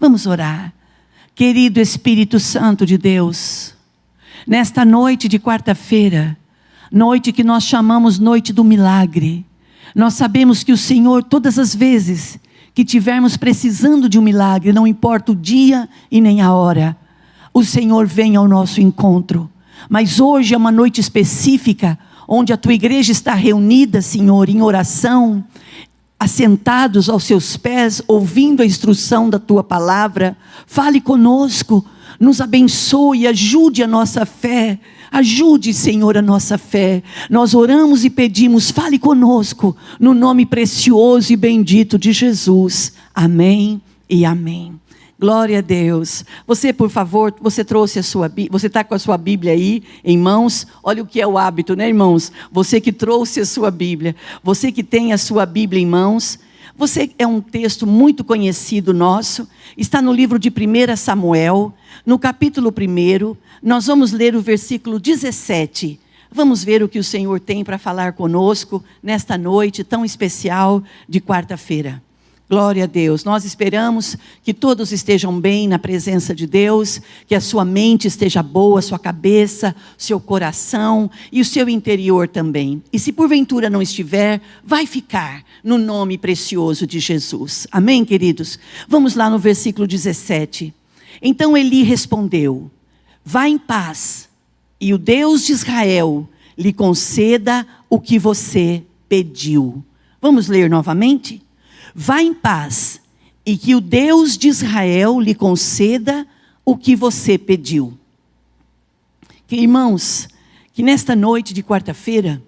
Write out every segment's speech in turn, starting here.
Vamos orar. Querido Espírito Santo de Deus, nesta noite de quarta-feira, noite que nós chamamos noite do milagre, nós sabemos que o Senhor, todas as vezes que tivermos precisando de um milagre, não importa o dia e nem a hora, o Senhor vem ao nosso encontro. Mas hoje é uma noite específica, onde a tua igreja está reunida, Senhor, em oração, assentados aos seus pés, ouvindo a instrução da tua palavra. Fale conosco, nos abençoe, ajude a nossa fé. Ajude, Senhor, a nossa fé. Nós oramos e pedimos, fale conosco, no nome precioso e bendito de Jesus. Amém e amém. Glória a Deus. Você, por favor, você trouxe a sua Bíblia, você está com a sua Bíblia aí, em mãos. Olha o que é o hábito, né, irmãos? Você que trouxe a sua Bíblia, você que tem a sua Bíblia em mãos. Você é um texto muito conhecido nosso, está no livro de 1 Samuel, no capítulo 1, nós vamos ler o versículo 17. Vamos ver o que o Senhor tem para falar conosco, nesta noite tão especial de quarta-feira. Glória a Deus, nós esperamos que todos estejam bem na presença de Deus, que a sua mente esteja boa, a sua cabeça, seu coração e o seu interior também. E se porventura não estiver, vai ficar no nome precioso de Jesus. Amém, queridos? Vamos lá no versículo 17. Então Eli respondeu: vá em paz, e o Deus de Israel lhe conceda o que você pediu. Vamos ler novamente? Vá em paz, e que o Deus de Israel lhe conceda o que você pediu. Que, irmãos, que nesta noite de quarta-feira,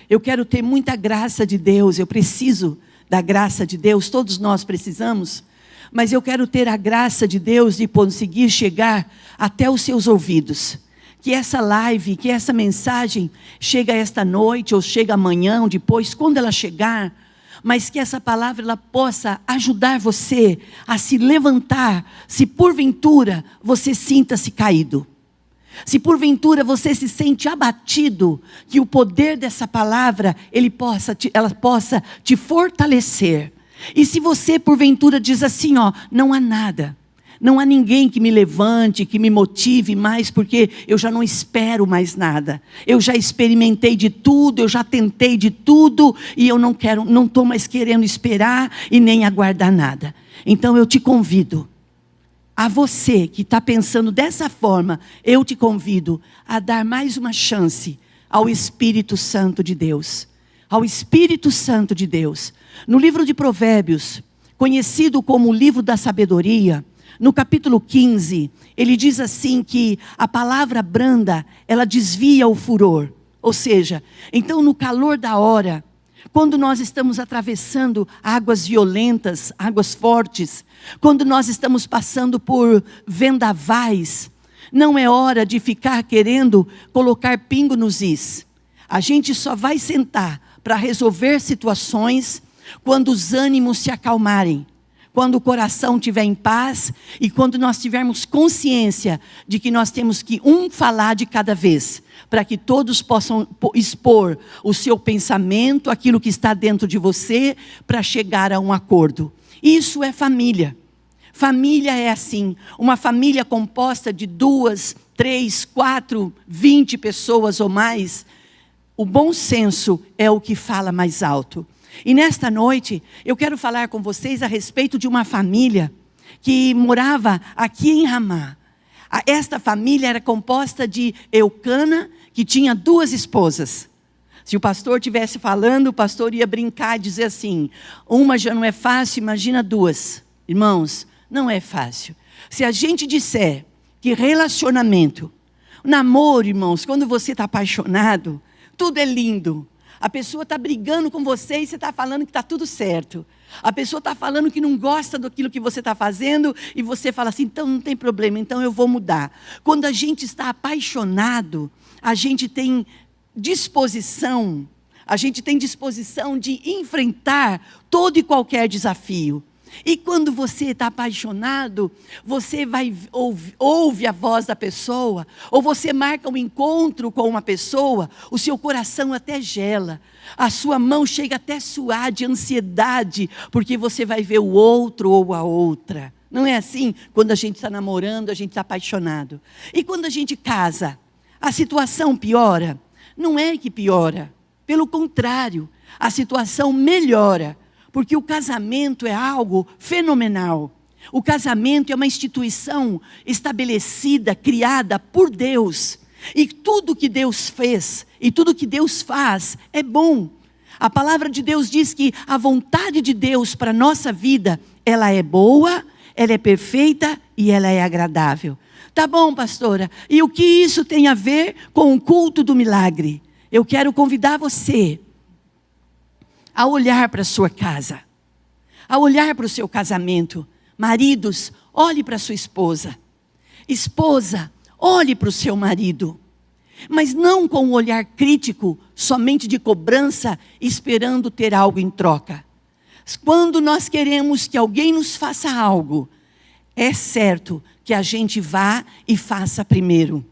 eu quero ter muita graça de Deus, eu preciso da graça de Deus, todos nós precisamos, mas eu quero ter a graça de Deus de conseguir chegar até os seus ouvidos. Que essa live, que essa mensagem chega esta noite, ou chega amanhã, ou depois, quando ela chegar, mas que essa palavra ela possa ajudar você a se levantar, se porventura você sinta-se caído. Se porventura você se sente abatido, que o poder dessa palavra, ela possa te fortalecer. E se você porventura diz assim, não há nada, não há ninguém que me levante, que me motive mais, porque eu já não espero mais nada. Eu já experimentei de tudo, eu já tentei de tudo, e eu não estou mais querendo esperar e nem aguardar nada. Então eu te convido, a você que está pensando dessa forma, eu te convido a dar mais uma chance ao Espírito Santo de Deus. Ao Espírito Santo de Deus. No livro de Provérbios, conhecido como o livro da sabedoria, no capítulo 15, ele diz assim que a palavra branda, ela desvia o furor. Ou seja, então no calor da hora, quando nós estamos atravessando águas violentas, águas fortes, quando nós estamos passando por vendavais, não é hora de ficar querendo colocar pingo nos is. A gente só vai sentar para resolver situações quando os ânimos se acalmarem. Quando o coração estiver em paz e quando nós tivermos consciência de que nós temos que falar de cada vez, para que todos possam expor o seu pensamento, aquilo que está dentro de você, para chegar a um acordo. Isso é família. Família é assim, uma família composta de 2, 3, 4, 20 pessoas ou mais. O bom senso é o que fala mais alto. E nesta noite, eu quero falar com vocês a respeito de uma família que morava aqui em Ramá. Esta família era composta de Eucana, que tinha 2 esposas. Se o pastor estivesse falando, o pastor ia brincar e dizer assim, uma já não é fácil, imagina 2. Irmãos, não é fácil. Se a gente disser que relacionamento, namoro, irmãos, quando você está apaixonado, tudo é lindo. A pessoa está brigando com você e você está falando que está tudo certo. A pessoa está falando que não gosta daquilo que você está fazendo e você fala assim, então não tem problema, então eu vou mudar. Quando a gente está apaixonado, a gente tem disposição de enfrentar todo e qualquer desafio. E quando você está apaixonado, você ouve a voz da pessoa, ou você marca um encontro com uma pessoa, o seu coração até gela, a sua mão chega até a suar de ansiedade, porque você vai ver o outro ou a outra. Não é assim quando a gente está namorando, a gente está apaixonado. E quando a gente casa, a situação piora? Não é que piora. Pelo contrário, a situação melhora. Porque o casamento é algo fenomenal. O casamento é uma instituição estabelecida, criada por Deus. E tudo que Deus fez, e tudo que Deus faz, é bom. A palavra de Deus diz que a vontade de Deus para a nossa vida, ela é boa, ela é perfeita e ela é agradável. Tá bom, pastora, e o que isso tem a ver com o culto do milagre? Eu quero convidar você a olhar para a sua casa, a olhar para o seu casamento. Maridos, olhe para a sua esposa. Esposa, olhe para o seu marido. Mas não com um olhar crítico, somente de cobrança, esperando ter algo em troca. Quando nós queremos que alguém nos faça algo, é certo que a gente vá e faça primeiro.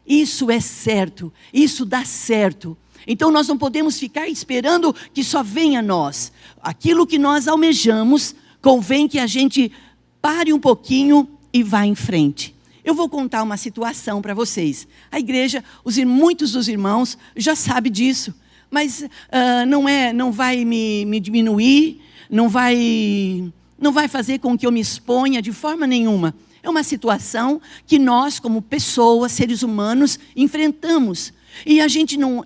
Isso é certo, isso dá certo. Então nós não podemos ficar esperando que só venha a nós. Aquilo que nós almejamos, convém que a gente pare um pouquinho e vá em frente. Eu vou contar uma situação para vocês. A igreja, muitos dos irmãos já sabem disso. Mas não vai me diminuir, não vai fazer com que eu me exponha de forma nenhuma. É uma situação que nós, como pessoas, seres humanos, enfrentamos. E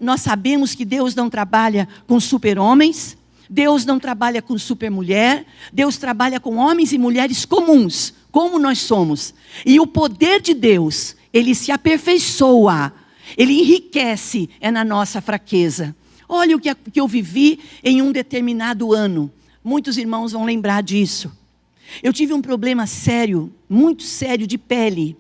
nós sabemos que Deus não trabalha com super-homens, Deus não trabalha com super-mulher, Deus trabalha com homens e mulheres comuns, como nós somos. E o poder de Deus, ele se aperfeiçoa, ele enriquece na nossa fraqueza. Olha o que eu vivi em um determinado ano. Muitos irmãos vão lembrar disso. Eu tive um problema sério, muito sério de pele.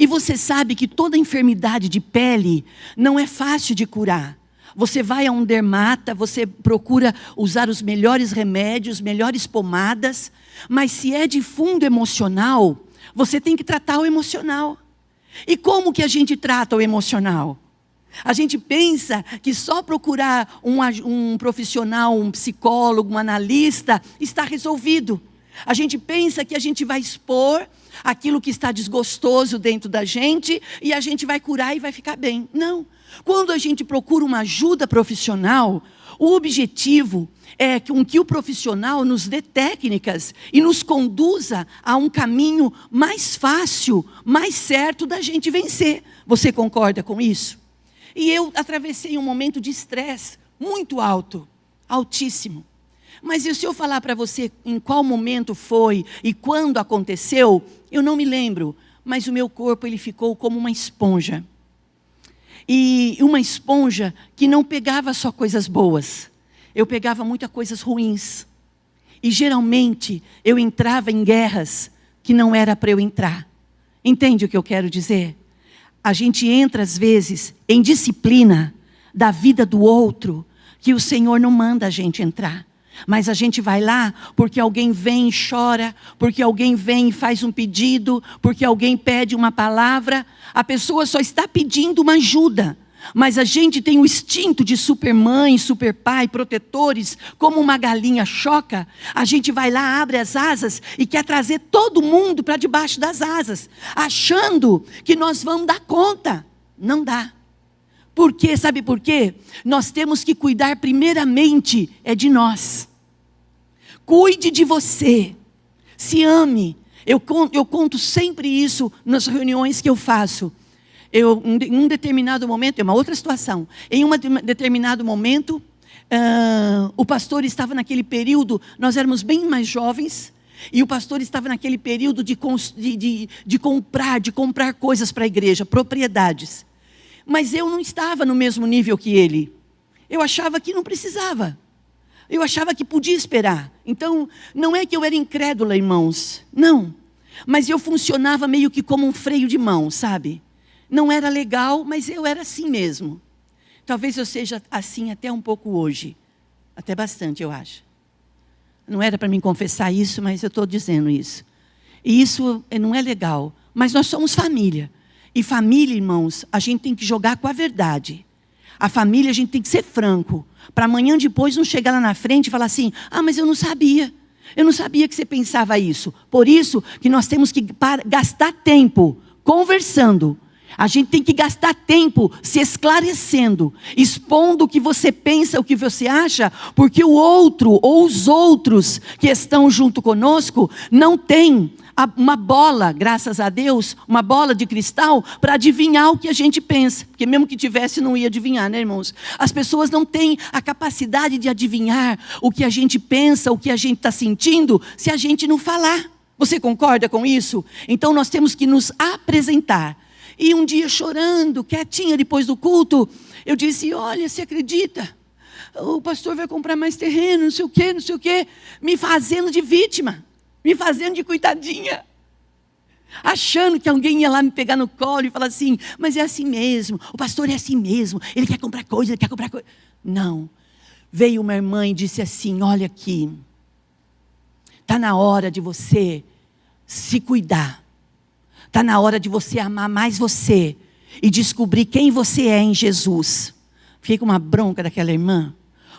E você sabe que toda enfermidade de pele não é fácil de curar. Você vai a um dermata, você procura usar os melhores remédios, melhores pomadas. Mas se é de fundo emocional, você tem que tratar o emocional. E como que a gente trata o emocional? A gente pensa que só procurar um profissional, um psicólogo, um analista, está resolvido. A gente pensa que a gente vai expor aquilo que está desgostoso dentro da gente e a gente vai curar e vai ficar bem. Não. Quando a gente procura uma ajuda profissional, o objetivo é que o profissional nos dê técnicas e nos conduza a um caminho mais fácil, mais certo da gente vencer. Você concorda com isso? E eu atravessei um momento de estresse muito alto, altíssimo. Mas se eu falar para você em qual momento foi e quando aconteceu, eu não me lembro. Mas o meu corpo ele ficou como uma esponja. E uma esponja que não pegava só coisas boas. Eu pegava muitas coisas ruins. E geralmente eu entrava em guerras que não era para eu entrar. Entende o que eu quero dizer? A gente entra às vezes em disciplina da vida do outro que o Senhor não manda a gente entrar. Mas a gente vai lá porque alguém vem e chora, porque alguém vem e faz um pedido, porque alguém pede uma palavra. A pessoa só está pedindo uma ajuda. Mas a gente tem o instinto de supermãe, superpai, protetores, como uma galinha choca. A gente vai lá, abre as asas e quer trazer todo mundo para debaixo das asas, achando que nós vamos dar conta. Não dá. Por quê? Sabe por quê? Nós temos que cuidar primeiramente de nós. Cuide de você. Se ame. Eu conto sempre isso nas reuniões que eu faço. Em um determinado momento, é uma outra situação. Em um determinado momento, o pastor estava naquele período, nós éramos bem mais jovens, e o pastor estava naquele período de comprar coisas para a igreja, propriedades. Mas eu não estava no mesmo nível que ele. Eu achava que não precisava. Eu achava que podia esperar. Então, não é que eu era incrédula, irmãos. Não. Mas eu funcionava meio que como um freio de mão, sabe? Não era legal, mas eu era assim mesmo. Talvez eu seja assim até um pouco hoje. Até bastante, eu acho. Não era para mim confessar isso, mas eu estou dizendo isso. E isso não é legal. Mas nós somos família. E família, irmãos, a gente tem que jogar com a verdade. A família, a gente tem que ser franco. Para amanhã depois não chegar lá na frente e falar assim, mas eu não sabia. Eu não sabia que você pensava isso. Por isso que nós temos que gastar tempo conversando. A gente tem que gastar tempo se esclarecendo, expondo o que você pensa, o que você acha, porque o outro ou os outros que estão junto conosco não têm uma bola, graças a Deus, uma bola de cristal para adivinhar o que a gente pensa. Porque mesmo que tivesse, não ia adivinhar, né, irmãos? As pessoas não têm a capacidade de adivinhar o que a gente pensa, o que a gente está sentindo, se a gente não falar. Você concorda com isso? Então nós temos que nos apresentar. E um dia chorando, quietinha depois do culto, eu disse, olha, você acredita? O pastor vai comprar mais terreno, não sei o quê, me fazendo de vítima, me fazendo de coitadinha. Achando que alguém ia lá me pegar no colo e falar assim, mas é assim mesmo, o pastor é assim mesmo, ele quer comprar coisa, ele quer comprar coisa. Não, veio uma irmã e disse assim, olha aqui, está na hora de você se cuidar. Está na hora de você amar mais você e descobrir quem você é em Jesus. Fiquei com uma bronca daquela irmã.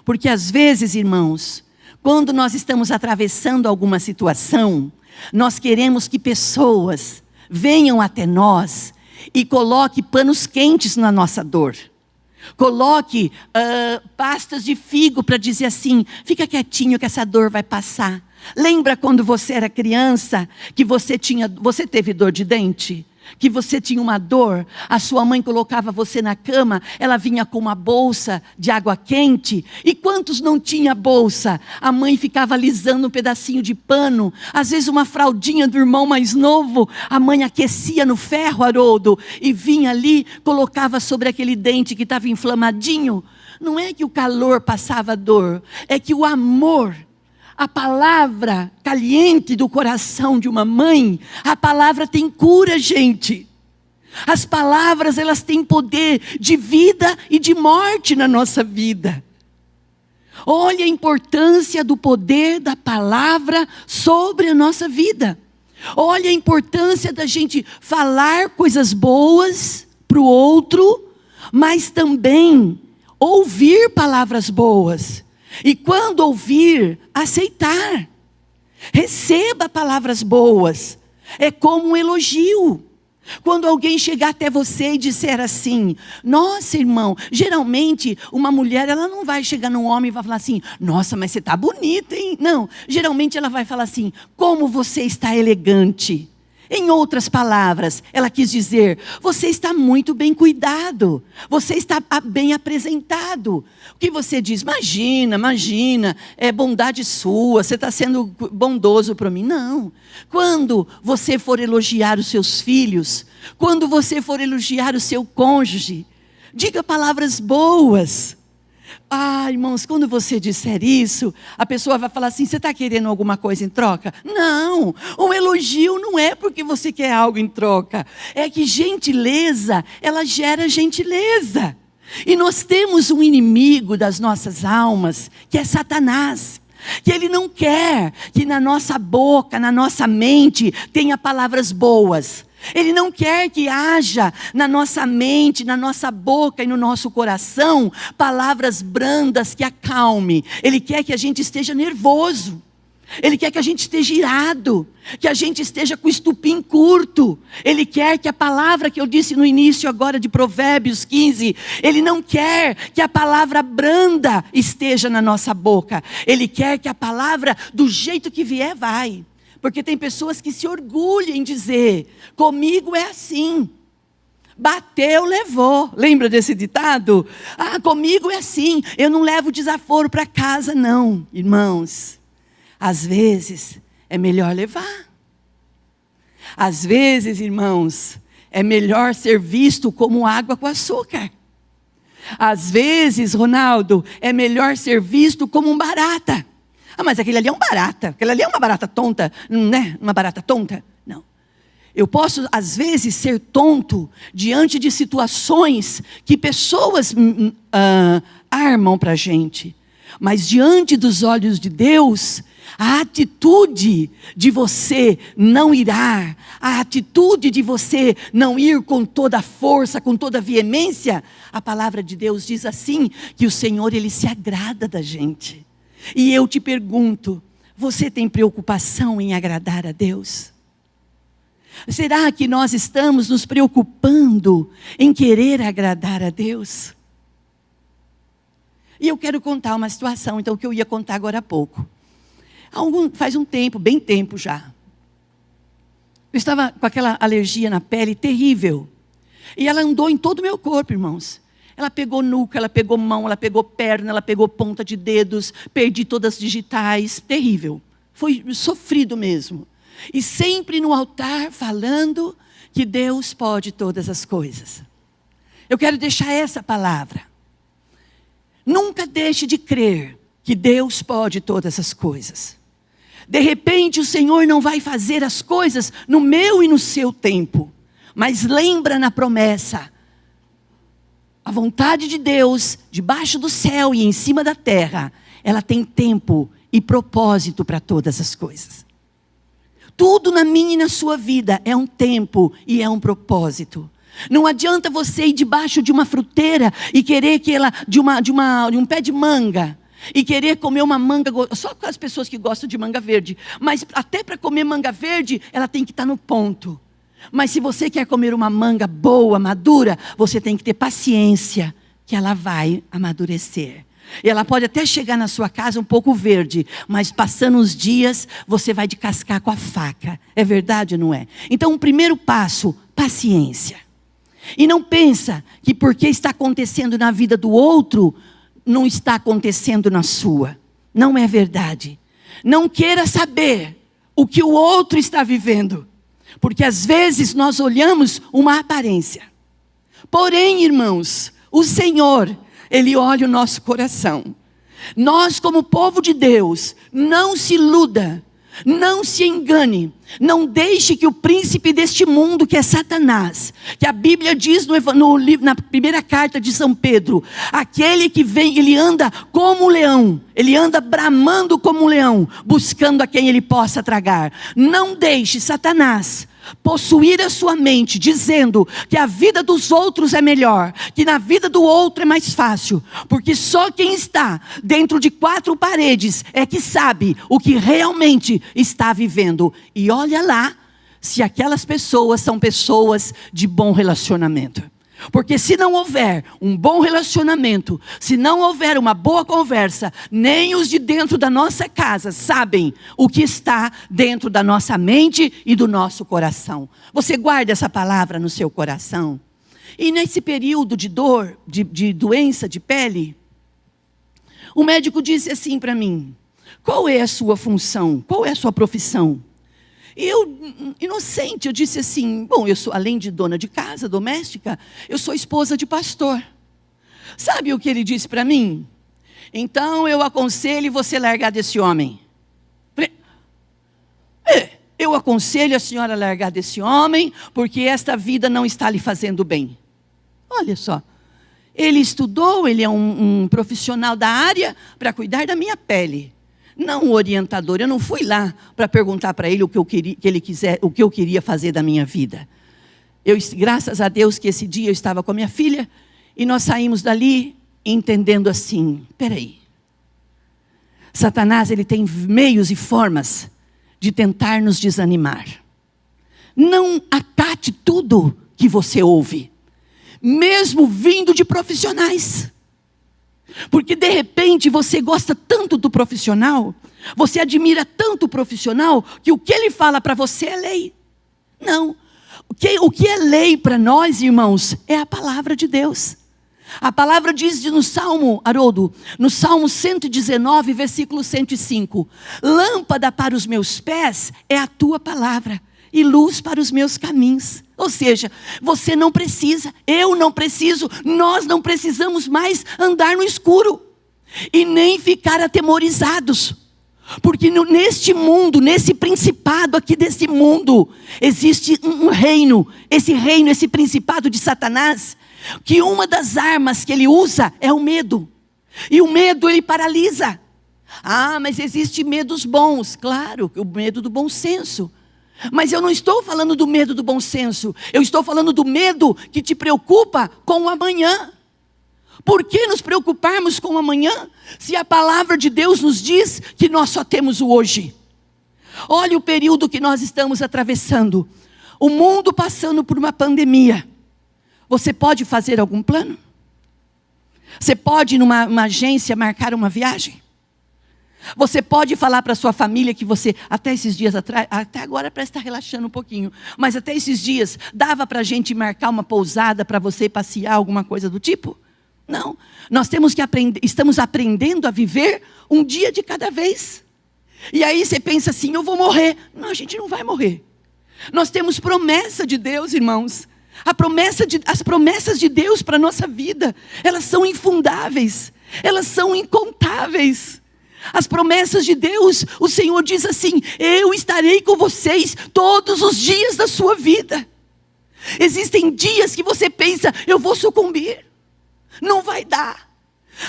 Porque às vezes, irmãos, quando nós estamos atravessando alguma situação, nós queremos que pessoas venham até nós e coloquem panos quentes na nossa dor. Coloque pastas de figo para dizer assim, fica quietinho que essa dor vai passar. Lembra quando você era criança, que você teve dor de dente? Que você tinha uma dor, a sua mãe colocava você na cama, ela vinha com uma bolsa de água quente, e quantos não tinha bolsa? A mãe ficava alisando um pedacinho de pano, às vezes uma fraldinha do irmão mais novo, a mãe aquecia no ferro, Haroldo, e vinha ali, colocava sobre aquele dente que estava inflamadinho. Não é que o calor passava dor, é que o amor, a palavra caliente do coração de uma mãe, a palavra tem cura, gente. As palavras, elas têm poder de vida e de morte na nossa vida. Olha a importância do poder da palavra sobre a nossa vida. Olha a importância da gente falar coisas boas para o outro, mas também ouvir palavras boas. E quando ouvir, aceitar. Receba palavras boas. É como um elogio. Quando alguém chegar até você e disser assim, nossa, irmão, geralmente uma mulher, ela não vai chegar num homem e vai falar assim, nossa, mas você está bonita, hein? Não, geralmente ela vai falar assim, como você está elegante. Em outras palavras, ela quis dizer, você está muito bem cuidado, você está bem apresentado. O que você diz? Imagina, é bondade sua, você está sendo bondoso para mim. Não, quando você for elogiar os seus filhos, quando você for elogiar o seu cônjuge, diga palavras boas. Ah, irmãos, quando você disser isso, a pessoa vai falar assim, você está querendo alguma coisa em troca? Não, um elogio não é porque você quer algo em troca. É que gentileza, ela gera gentileza. E nós temos um inimigo das nossas almas, que é Satanás. Que ele não quer que na nossa boca, na nossa mente, tenha palavras boas. Ele não quer que haja na nossa mente, na nossa boca e no nosso coração palavras brandas que acalme. Ele quer que a gente esteja nervoso. Ele quer que a gente esteja irado, que a gente esteja com o estupim curto. Ele quer que a palavra que eu disse no início agora de Provérbios 15, ele não quer que a palavra branda esteja na nossa boca. Ele quer que a palavra do jeito que vier vai. Porque tem pessoas que se orgulham em dizer, comigo é assim. Bateu, levou. Lembra desse ditado? Ah, comigo é assim, eu não levo desaforo para casa não. Irmãos, às vezes é melhor levar. Às vezes, irmãos, é melhor ser visto como água com açúcar. Às vezes, Ronaldo, é melhor ser visto como um barata. Ah, mas aquele ali é um barata. Aquele ali é uma barata tonta, né? Uma barata tonta. Não. Eu posso, às vezes, ser tonto diante de situações que pessoas armam para a gente. Mas diante dos olhos de Deus, a atitude de você não irar, a atitude de você não ir com toda a força, com toda a veemência, a palavra de Deus diz assim, que o Senhor, Ele se agrada da gente. E eu te pergunto, Você tem preocupação em agradar a Deus? Será que nós estamos nos preocupando em querer agradar a Deus? E eu quero contar uma situação, então, que eu ia contar agora há pouco. Faz um tempo, bem tempo já. Eu estava com aquela alergia na pele terrível. E ela andou em todo o meu corpo, irmãos. Ela pegou nuca, ela pegou mão, ela pegou perna, ela pegou ponta de dedos. Perdi todas as digitais. Terrível. Foi sofrido mesmo. E sempre no altar falando que Deus pode todas as coisas. Eu quero deixar essa palavra. Nunca deixe de crer que Deus pode todas as coisas. De repente o Senhor não vai fazer as coisas no meu e no seu tempo. Mas lembra na promessa. A vontade de Deus, debaixo do céu e em cima da terra, ela tem tempo e propósito para todas as coisas. Tudo na minha e na sua vida é um tempo e é um propósito. Não adianta você ir debaixo de uma fruteira e querer que ela, de um pé de manga, e querer comer uma manga, só com as pessoas que gostam de manga verde, mas até para comer manga verde, ela tem que estar no ponto. Mas se você quer comer uma manga boa, madura, você tem que ter paciência, que ela vai amadurecer. E ela pode até chegar na sua casa um pouco verde, mas passando os dias, você vai descascar com a faca. É verdade ou não é? Então o primeiro passo, paciência. E não pensa que porque está acontecendo na vida do outro, não está acontecendo na sua. Não é verdade. Não queira saber o que o outro está vivendo. Porque às vezes nós olhamos uma aparência. Porém, irmãos, o Senhor, Ele olha o nosso coração. Nós, como povo de Deus, não se iluda. Não se engane, não deixe que o príncipe deste mundo, que é Satanás, que a Bíblia diz na primeira carta de São Pedro, aquele que vem, ele anda como um leão, ele anda bramando como um leão, buscando a quem ele possa tragar. Não deixe Satanás possuir a sua mente, dizendo que a vida dos outros é melhor, que na vida do outro é mais fácil, porque só quem está dentro de quatro paredes é que sabe o que realmente está vivendo. E olha lá, se aquelas pessoas são pessoas de bom relacionamento. Porque se não houver um bom relacionamento, se não houver uma boa conversa, nem os de dentro da nossa casa sabem o que está dentro da nossa mente e do nosso coração. Você guarda essa palavra no seu coração. E nesse período de dor, de doença de pele, o médico disse assim para mim: qual é a sua função? Qual é a sua profissão? E eu, inocente, eu disse assim: bom, eu sou, além de dona de casa, doméstica, eu sou esposa de pastor. Sabe o que ele disse para mim? Então eu aconselho você largar desse homem. Eu aconselho a senhora a largar desse homem, porque esta vida não está lhe fazendo bem. Olha só, ele estudou, ele é um profissional da área para cuidar da minha pele. Não um orientador. Eu não fui lá para perguntar para ele o que eu queria fazer da minha vida. Graças a Deus que esse dia eu estava com a minha filha e nós saímos dali entendendo assim: peraí, Satanás, ele tem meios e formas de tentar nos desanimar. Não acate tudo que você ouve, mesmo vindo de profissionais. Porque de repente você gosta tanto do profissional, você admira tanto o profissional, que o que ele fala para você é lei. Não, o que é lei para nós, irmãos, é a palavra de Deus. A palavra diz no Salmo, Haroldo, no Salmo 119, versículo 105, lâmpada para os meus pés é a tua palavra, e luz para os meus caminhos. Ou seja, você não precisa, eu não preciso, nós não precisamos mais andar no escuro. E nem ficar atemorizados. Porque neste mundo, nesse principado aqui desse mundo, existe um reino. Esse principado de Satanás, que uma das armas que ele usa é o medo. E o medo ele paralisa. Ah, mas existem medos bons. Claro, o medo do bom senso. Mas eu não estou falando do medo do bom senso. Eu estou falando do medo que te preocupa com o amanhã. Por que nos preocuparmos com o amanhã, se a palavra de Deus nos diz que nós só temos o hoje? Olha o período que nós estamos atravessando. O mundo passando por uma pandemia. Você pode fazer algum plano? Você pode ir numa agência marcar uma viagem? Você pode falar para a sua família que você, até esses dias atrás, até agora parece estar relaxando um pouquinho, mas até esses dias, dava para a gente marcar uma pousada para você passear, alguma coisa do tipo? Não, nós temos que aprender, estamos aprendendo a viver um dia de cada vez. E aí você pensa assim, eu vou morrer. Não, a gente não vai morrer. Nós temos promessa de Deus, irmãos. As promessas de Deus para a nossa vida, elas são infundáveis, elas são incontáveis. As promessas de Deus, o Senhor diz assim: eu estarei com vocês todos os dias da sua vida. Existem dias que você pensa, eu vou sucumbir, não vai dar.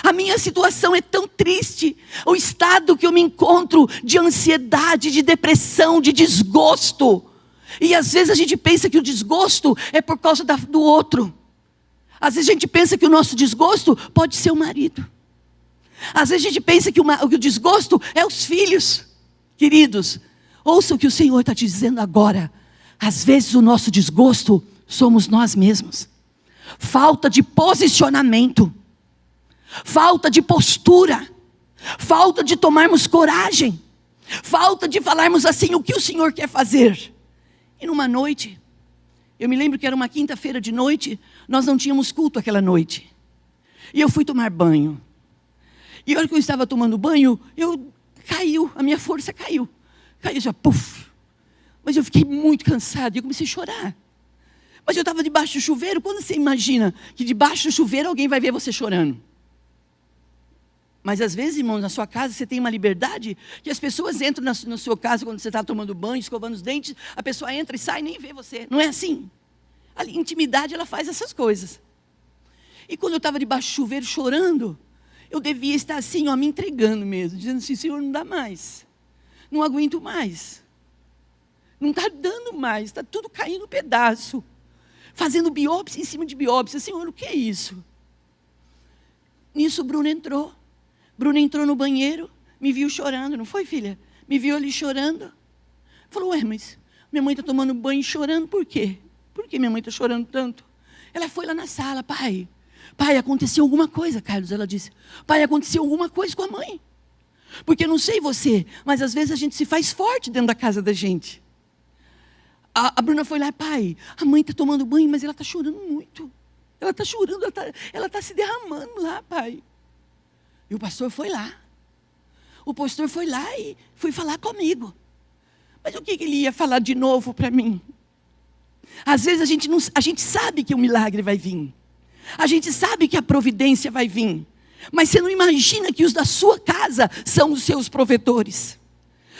A minha situação é tão triste, o estado que eu me encontro de ansiedade, de depressão, de desgosto. E às vezes a gente pensa que o desgosto é por causa do outro. Às vezes a gente pensa que o nosso desgosto pode ser o marido. Às vezes a gente pensa que o desgosto é os filhos. Queridos, ouça o que o Senhor está te dizendo agora. Às vezes o nosso desgosto somos nós mesmos. Falta de posicionamento, falta de postura, falta de tomarmos coragem, falta de falarmos assim o que o Senhor quer fazer. E numa noite, eu me lembro que era uma quinta-feira de noite, nós não tínhamos culto aquela noite. E eu fui tomar banho. E a hora que eu estava tomando banho, a minha força caiu. Caiu já, puf. Mas eu fiquei muito cansado e eu comecei a chorar. Mas eu estava debaixo do chuveiro. Quando você imagina que debaixo do chuveiro alguém vai ver você chorando? Mas às vezes, irmãos, na sua casa você tem uma liberdade que as pessoas entram na sua casa quando você está tomando banho, escovando os dentes, a pessoa entra e sai e nem vê você. Não é assim? A intimidade, ela faz essas coisas. E quando eu estava debaixo do chuveiro chorando, eu devia estar assim, me entregando mesmo, dizendo assim: Senhor, não dá mais, não aguento mais, não está dando mais, está tudo caindo um pedaço, fazendo biópsia em cima de biópsia. Senhor, o que é isso? Nisso Bruna entrou no banheiro, me viu chorando, não foi, filha? Me viu ali chorando, falou: ué, mas minha mãe está tomando banho e chorando, por quê? Por que minha mãe está chorando tanto? Ela foi lá na sala: pai, aconteceu alguma coisa, Carlos. Ela disse: pai, aconteceu alguma coisa com a mãe. Porque eu não sei você, mas às vezes a gente se faz forte dentro da casa da gente. A Bruna foi lá: pai, a mãe está tomando banho, mas ela está chorando muito. Ela está chorando, ela está se derramando lá, pai. E o pastor foi lá. O pastor foi lá e foi falar comigo. Mas o que ele ia falar de novo para mim? Às vezes a gente sabe que o milagre vai vir. A gente sabe que a providência vai vir. Mas você não imagina que os da sua casa são os seus provedores.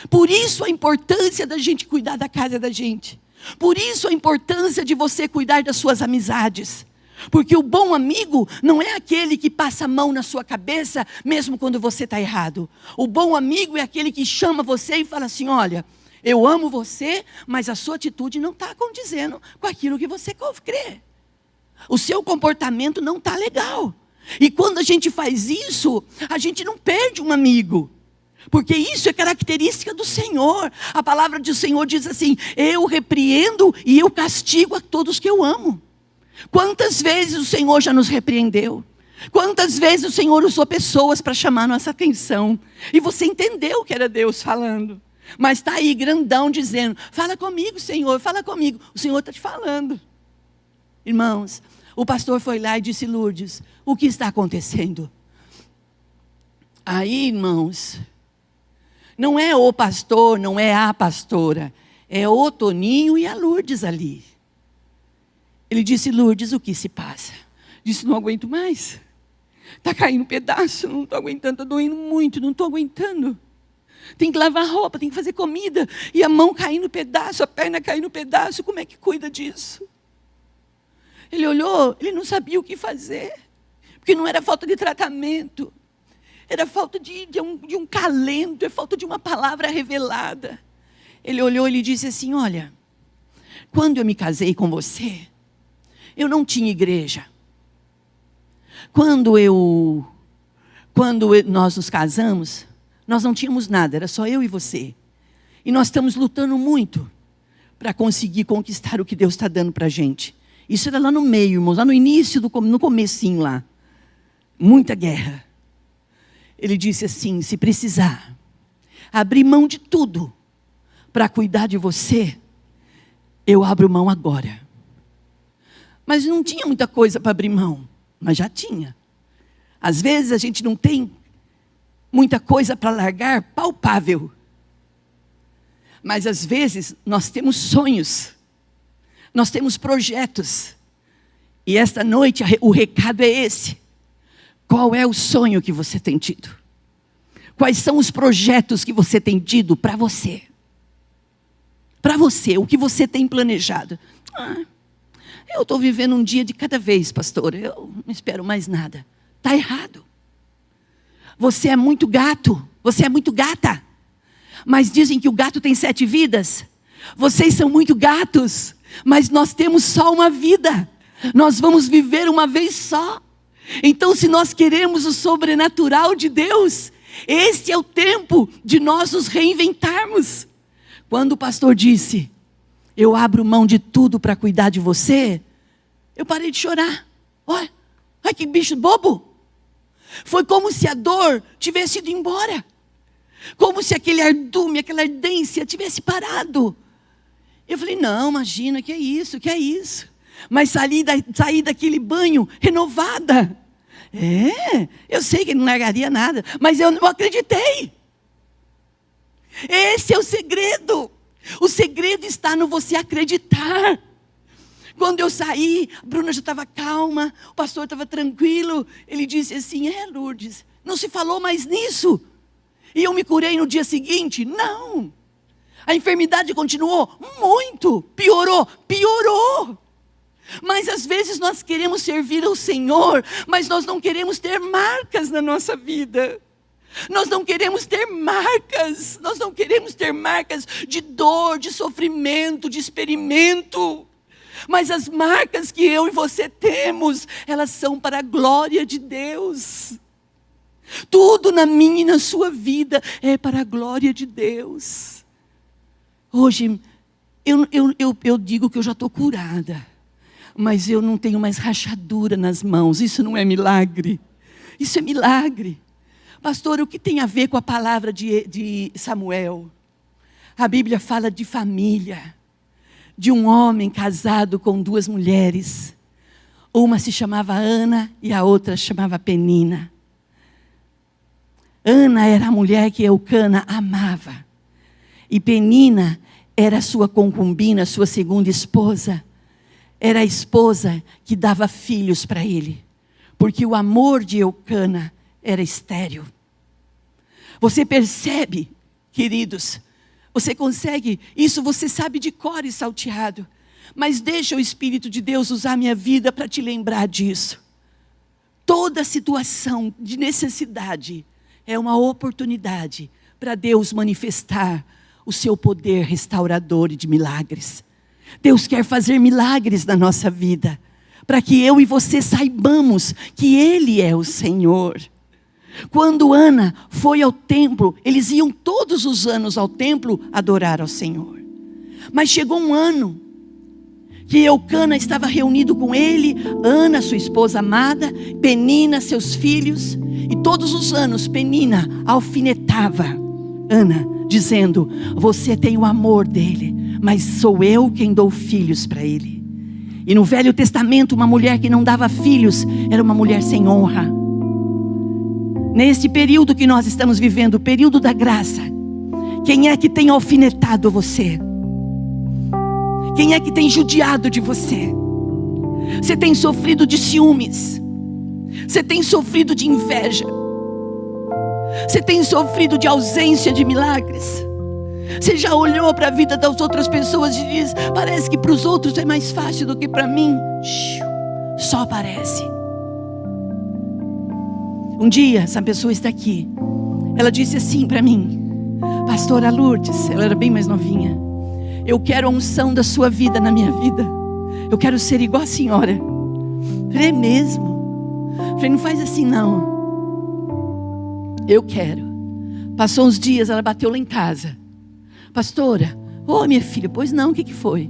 Por isso a importância da gente cuidar da casa da gente. Por isso a importância de você cuidar das suas amizades. Porque o bom amigo não é aquele que passa a mão na sua cabeça, mesmo quando você está errado. O bom amigo é aquele que chama você e fala assim: olha, eu amo você, mas a sua atitude não está condizendo com aquilo que você crê. O seu comportamento não está legal. E quando a gente faz isso, a gente não perde um amigo. Porque isso é característica do Senhor. A palavra do Senhor diz assim: eu repreendo e eu castigo a todos que eu amo. Quantas vezes o Senhor já nos repreendeu? Quantas vezes o Senhor usou pessoas para chamar nossa atenção? E você entendeu que era Deus falando. Mas está aí grandão dizendo: fala comigo, Senhor, fala comigo. O Senhor está te falando. Irmãos, o pastor foi lá e disse: Lourdes, o que está acontecendo? Aí, irmãos, não é o pastor, não é a pastora, é o Toninho e a Lourdes ali. Ele disse: Lourdes, o que se passa? Disse: não aguento mais. Está caindo um pedaço, não estou aguentando, está doendo muito, não estou aguentando. Tem que lavar roupa, tem que fazer comida, e a mão caindo um pedaço, a perna caindo um pedaço, como é que cuida disso? Ele olhou, ele não sabia o que fazer, porque não era falta de tratamento, era falta de um calento, é falta de uma palavra revelada. Ele olhou e ele disse assim: olha, quando eu me casei com você, eu não tinha igreja. Quando nós nos casamos, nós não tínhamos nada, era só eu e você. E nós estamos lutando muito para conseguir conquistar o que Deus está dando para a gente. Isso era lá no meio, irmãos, lá no início, no comecinho lá. Muita guerra. Ele disse assim, se precisar abrir mão de tudo para cuidar de você, eu abro mão agora. Mas não tinha muita coisa para abrir mão, mas já tinha. Às vezes a gente não tem muita coisa para largar palpável. Mas às vezes nós temos sonhos, nós temos projetos. E esta noite o recado é esse. Qual é o sonho que você tem tido? Quais são os projetos que você tem tido para você? Para você, o que você tem planejado? Eu estou vivendo um dia de cada vez, pastor. Eu não espero mais nada. Está errado. Você é muito gato. Você é muito gata. Mas dizem que o gato tem 7 vidas. Vocês são muito gatos. Mas nós temos só uma vida. Nós vamos viver uma vez só. Então, se nós queremos o sobrenatural de Deus, este é o tempo de nós nos reinventarmos. Quando o pastor disse, eu abro mão de tudo para cuidar de você, eu parei de chorar. Olha, que bicho bobo. Foi como se a dor tivesse ido embora. Como se aquele ardume, aquela ardência tivesse parado. Eu falei, não, imagina, que é isso, que é isso. Mas saí daquele banho renovada. Eu sei que ele não largaria nada, mas eu não acreditei. Esse é o segredo. O segredo está no você acreditar. Quando eu saí, a Bruna já estava calma, o pastor estava tranquilo. Ele disse assim, Lourdes, não se falou mais nisso. E eu me curei no dia seguinte? Não. A enfermidade continuou? Muito. Piorou. Mas às vezes nós queremos servir ao Senhor, mas nós não queremos ter marcas na nossa vida. Nós não queremos ter marcas. Nós não queremos ter marcas de dor, de sofrimento, de experimento. Mas as marcas que eu e você temos, elas são para a glória de Deus. Tudo na minha e na sua vida é para a glória de Deus. Hoje, eu digo que eu já estou curada. Mas eu não tenho mais rachadura nas mãos. Isso não é milagre. Isso é milagre. Pastor, o que tem a ver com a palavra de Samuel? A Bíblia fala de família. De um homem casado com 2 mulheres. Uma se chamava Ana e a outra se chamava Penina. Ana era a mulher que Eucana amava. E Penina era sua concubina, sua segunda esposa. Era a esposa que dava filhos para ele. Porque o amor de Eucana era estéril. Você percebe, queridos? Você consegue? Isso você sabe de cor e salteado. Mas deixa o Espírito de Deus usar minha vida para te lembrar disso. Toda situação de necessidade é uma oportunidade para Deus manifestar o seu poder restaurador e de milagres. Deus quer fazer milagres na nossa vida, para que eu e você saibamos que Ele é o Senhor. Quando Ana foi ao templo, eles iam todos os anos ao templo adorar ao Senhor. Mas chegou um ano que Eucana estava reunido com ele, Ana, sua esposa amada, Penina, seus filhos, e todos os anos Penina alfinetava Ana, dizendo, você tem o amor dele, mas sou eu quem dou filhos para ele. E no Velho Testamento, uma mulher que não dava filhos, era uma mulher sem honra. Nesse período que nós estamos vivendo, o período da graça, quem é que tem alfinetado você? Quem é que tem judiado de você? Você tem sofrido de ciúmes? Você tem sofrido de inveja? Você tem sofrido de ausência de milagres? Você já olhou para a vida das outras pessoas e diz, parece que para os outros é mais fácil do que para mim? Só parece. Um dia, essa pessoa está aqui. Ela disse assim para mim, pastora Lourdes, ela era bem mais novinha, eu quero a unção da sua vida na minha vida. Eu quero ser igual a senhora. É mesmo? Falei, não faz assim não. Eu quero. Passou uns dias, ela bateu lá em casa. Pastora, minha filha, pois não, o que foi?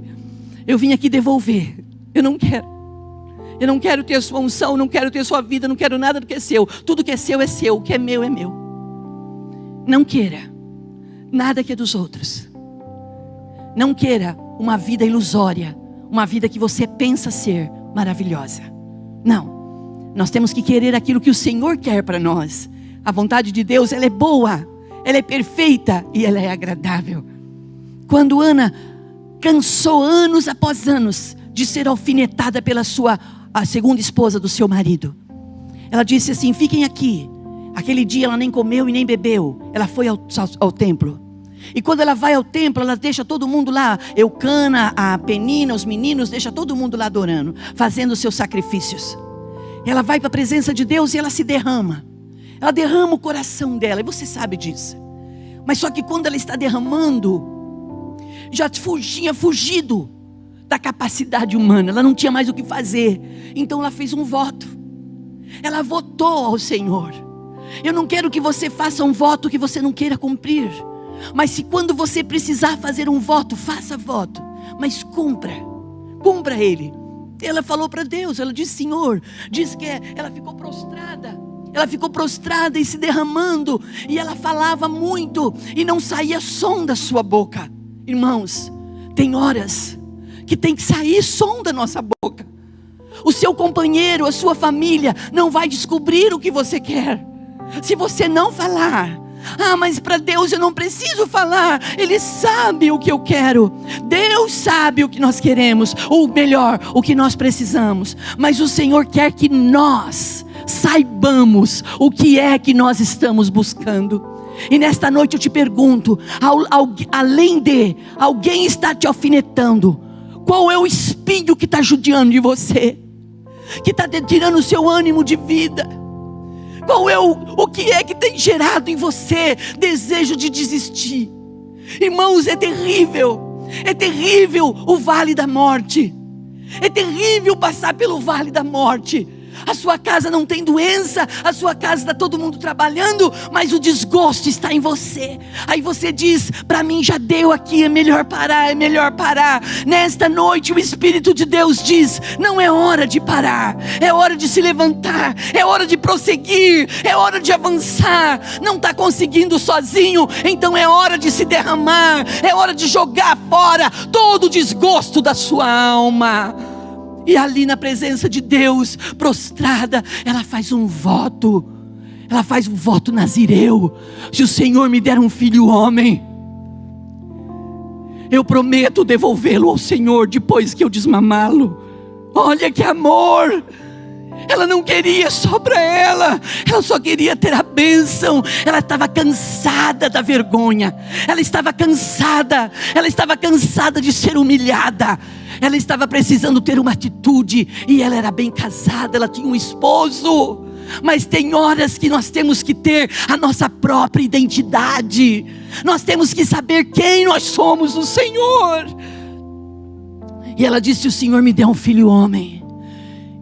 Eu vim aqui devolver. Eu não quero. Eu não quero ter a sua unção, não quero ter a sua vida, não quero nada do que é seu. Tudo que é seu é seu, o que é meu é meu. Não queira nada que é dos outros. Não queira uma vida ilusória, uma vida que você pensa ser maravilhosa. Não, nós temos que querer aquilo que o Senhor quer para nós. A vontade de Deus, ela é boa, ela é perfeita e ela é agradável. Quando Ana cansou anos após anos de ser alfinetada pela a segunda esposa do seu marido, ela disse assim, fiquem aqui. Aquele dia ela nem comeu e nem bebeu. Ela foi ao templo. E quando ela vai ao templo, ela deixa todo mundo lá. Eucana, a Penina, os meninos, deixa todo mundo lá adorando, fazendo os seus sacrifícios. Ela vai para a presença de Deus e ela se derrama. Ela derrama o coração dela, e você sabe disso. Mas só que quando ela está derramando, já tinha fugido da capacidade humana. Ela não tinha mais o que fazer. Então ela fez um voto. Ela votou ao Senhor. Eu não quero que você faça um voto que você não queira cumprir. Mas se quando você precisar fazer um voto, faça voto. Mas cumpra ele. Ela falou para Deus, ela disse, Senhor, diz que ela ficou prostrada. Ela ficou prostrada e se derramando. E ela falava muito e não saía som da sua boca. Irmãos, tem horas que tem que sair som da nossa boca. O seu companheiro, a sua família não vai descobrir o que você quer se você não falar. Mas para Deus eu não preciso falar. Ele sabe o que eu quero. Deus sabe o que nós queremos, ou melhor, o que nós precisamos. Mas o Senhor quer que nós saibamos o que é que nós estamos buscando. E nesta noite eu te pergunto, além de alguém estar te alfinetando, qual é o espinho que está judiando de você, que está tirando o seu ânimo de vida? Qual é o que é que tem gerado em você desejo de desistir? Irmãos, é terrível o vale da morte. É terrível passar pelo vale da morte. A sua casa não tem doença, a sua casa está todo mundo trabalhando, mas o desgosto está em você. Aí você diz, para mim já deu aqui, é melhor parar. Nesta noite o Espírito de Deus diz, não é hora de parar, é hora de se levantar, é hora de prosseguir, é hora de avançar. Não está conseguindo sozinho, então é hora de se derramar, é hora de jogar fora todo o desgosto da sua alma. E ali na presença de Deus, prostrada, ela faz um voto. Ela faz um voto nazireu. Se o Senhor me der um filho homem, eu prometo devolvê-lo ao Senhor depois que eu desmamá-lo. Olha que amor! Ela não queria só para ela só queria ter a bênção. Ela estava cansada da vergonha. Ela estava cansada de ser humilhada. Ela estava precisando ter uma atitude. E ela era bem casada, ela tinha um esposo. Mas tem horas que nós temos que ter a nossa própria identidade. Nós temos que saber quem nós somos no Senhor. E ela disse, o Senhor me deu um filho homem,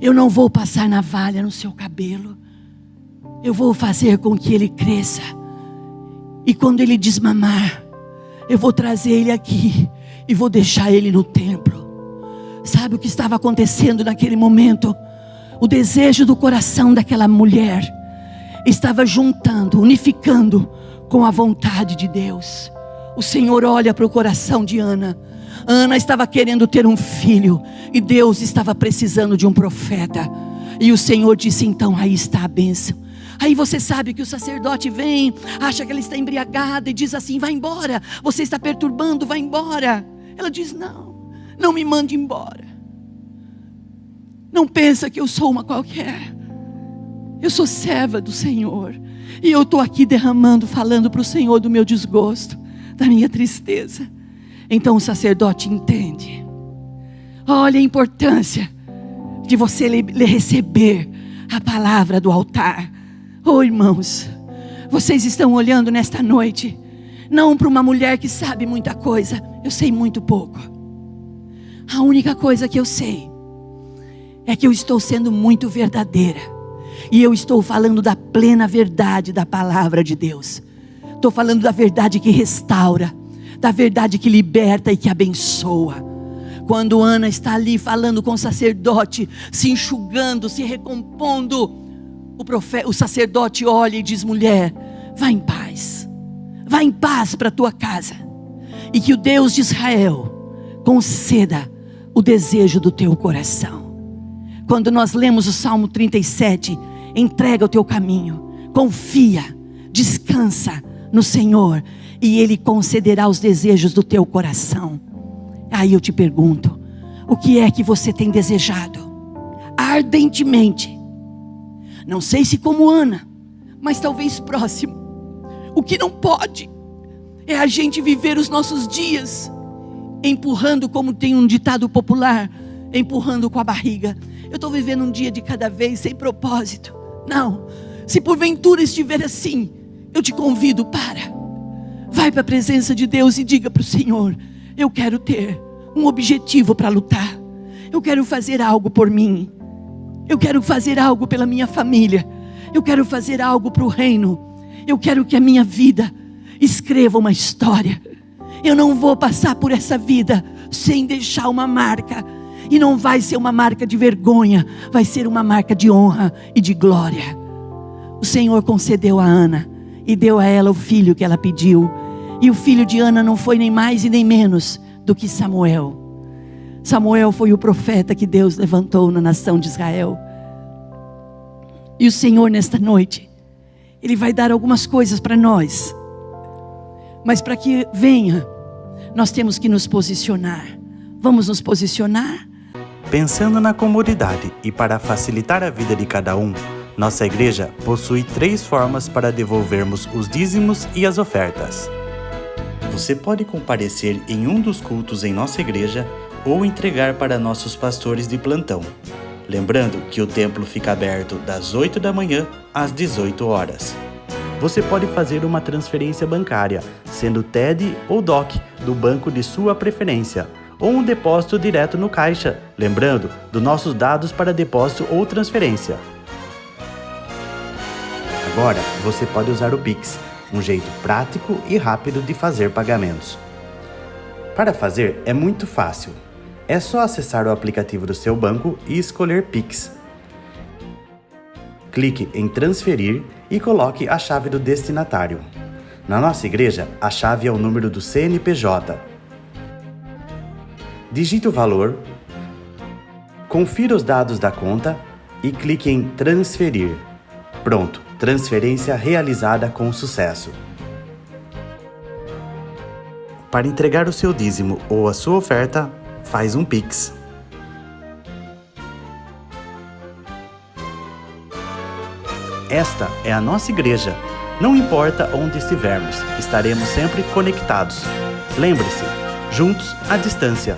eu não vou passar navalha no seu cabelo. Eu vou fazer com que ele cresça. E quando ele desmamar, eu vou trazer ele aqui e vou deixar ele no templo. Sabe o que estava acontecendo naquele momento? O desejo do coração daquela mulher estava juntando, unificando com a vontade de Deus. O Senhor olha para o coração de Ana. Ana estava querendo ter um filho e Deus estava precisando de um profeta. E o Senhor disse, então aí está a bênção. Aí você sabe que o sacerdote vem, acha que ela está embriagada e diz assim, vai embora, você está perturbando, vai embora. Ela diz, não me mande embora. Não pensa que eu sou uma qualquer. Eu sou serva do Senhor. E eu estou aqui derramando, falando para o Senhor do meu desgosto, da minha tristeza. Então o sacerdote entende. Olha a importância de você receber a palavra do altar. Oh irmãos, vocês estão olhando nesta noite, não para uma mulher que sabe muita coisa. Eu sei muito pouco. A única coisa que eu sei é que eu estou sendo muito verdadeira. E eu estou falando da plena verdade da palavra de Deus. Estou falando da verdade que restaura, da verdade que liberta e que abençoa. Quando Ana está ali falando com o sacerdote, se enxugando, se recompondo, o sacerdote olha e diz: mulher, vá em paz. Vá em paz para a tua casa. E que o Deus de Israel conceda o desejo do teu coração. Quando nós lemos o Salmo 37, entrega o teu caminho, confia, descansa no Senhor, e Ele concederá os desejos do teu coração. Aí eu te pergunto, o que é que você tem desejado ardentemente? Não sei se como Ana, mas talvez próximo. O que não pode é a gente viver os nossos dias empurrando, como tem um ditado popular, empurrando com a barriga. Eu estou vivendo um dia de cada vez, sem propósito. Não, se porventura estiver assim, eu te convido vai para a presença de Deus e diga para o Senhor: eu quero ter um objetivo para lutar. Eu quero fazer algo por mim. Eu quero fazer algo pela minha família. Eu quero fazer algo para o reino. Eu quero que a minha vida escreva uma história. Eu não vou passar por essa vida sem deixar uma marca. E não vai ser uma marca de vergonha, vai ser uma marca de honra e de glória. O Senhor concedeu a Ana e deu a ela o filho que ela pediu. E o filho de Ana não foi nem mais e nem menos do que Samuel. Samuel foi o profeta que Deus levantou na nação de Israel. E o Senhor, nesta noite, Ele vai dar algumas coisas para nós. Mas para que venha, nós temos que nos posicionar. Vamos nos posicionar? Pensando na comodidade e para facilitar a vida de cada um, nossa igreja possui 3 formas para devolvermos os dízimos e as ofertas. Você pode comparecer em um dos cultos em nossa igreja ou entregar para nossos pastores de plantão. Lembrando que o templo fica aberto das 8 da manhã às 18 horas. Você pode fazer uma transferência bancária, sendo TED ou DOC, do banco de sua preferência, ou um depósito direto no caixa, lembrando dos nossos dados para depósito ou transferência. Agora, você pode usar o Pix, um jeito prático e rápido de fazer pagamentos. Para fazer é muito fácil. É só acessar o aplicativo do seu banco e escolher Pix. Clique em transferir e coloque a chave do destinatário. Na nossa igreja, a chave é o número do CNPJ. Digite o valor, confira os dados da conta e clique em transferir. Pronto, transferência realizada com sucesso. Para entregar o seu dízimo ou a sua oferta, faz um Pix. Esta é a nossa igreja. Não importa onde estivermos, estaremos sempre conectados. Lembre-se, juntos à distância.